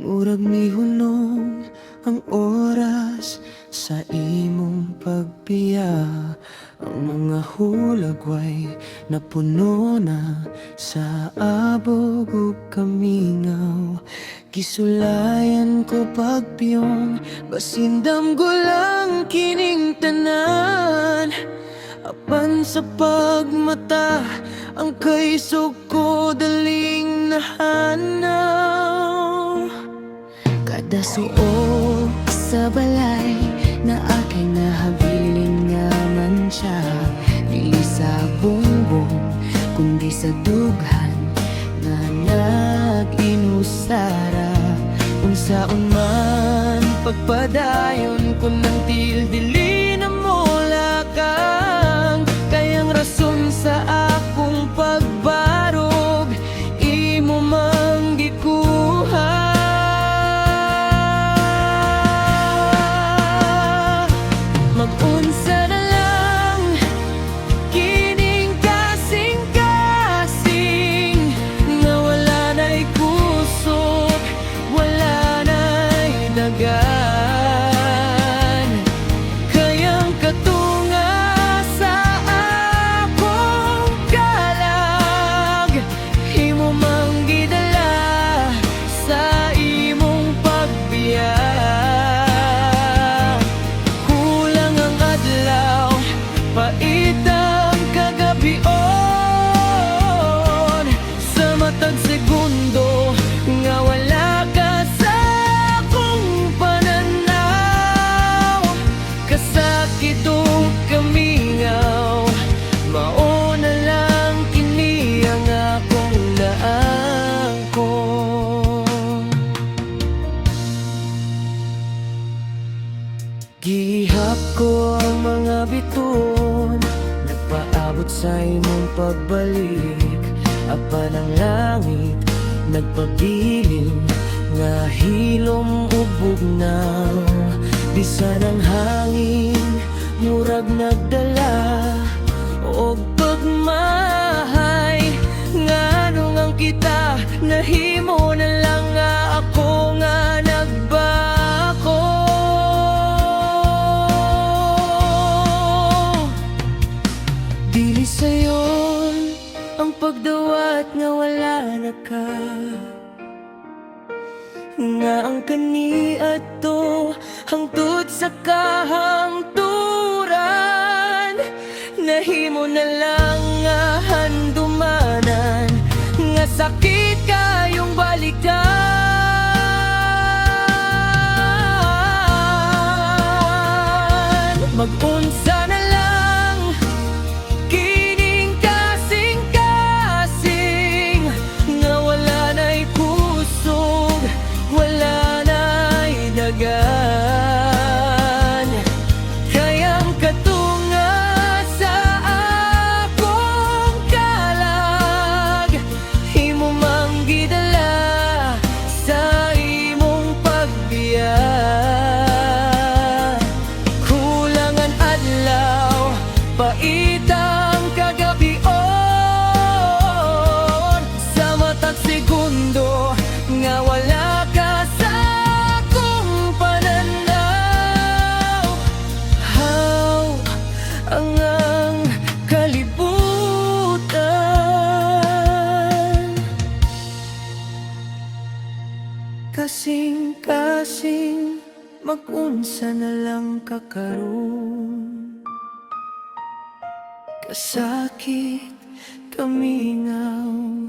Murag mihunong ang oras sa imong pagbiya. Ang mga hulagway napuno na sa abog ug kamingaw. Gisulayan ko pagpiyong, basin damgo lang kining tanan. Apan sa pagmata, ang kaisog ko daling nahanaw. Kada suot sa balay na akay nahabilin nga man siya, dili sa bongbong kundi sa dughan na nag-inusara. Unsaon man pagpadayon ko ng dili na mo lakang, kayang rason sa akong pagbarog imo mang gikuha. Mag-unsa na lang kining kasing-kasing nga wala na'y kusog, wala na'y dagan. Kayang katunga sa akong kalag, imo mang gidala sa imong pagbiya. Paitang kagabion sa matag segundo nga wala ka sa akong pananaw. Kasakit o kamingaw, mao na lang kini ang akong naangkon. Gihap ko ang mga biton, nagpaabot sa imong pagbalik. Apan ang langit nagpabilin nga hilom ug bugnaw. Bisan ang hangin murag nagdala og pagmahay. Nganong ang kita nahimo na lang nga ako nga nagbako. Dili sayon ang pagdawat nga wala na ka, nga ang kaniadto hangtod sa kahangturan. Nahimo na lang nga handumanan, nga sakit kayong balikan. Mag-unsa na lang kining kasing-kasing nga wala na'y kusog, wala na'y dagan. Kayang katunga sa akong kalag, imo mang gidala sa imong pagbiya. Kulangan adlaw, paitang kagabion sa matag segundo nga wala ka sa akong pananaw. How ang kalibutan, kasing-kasing mag-unsa na lang kakaroon. Kasakit, kamingaw,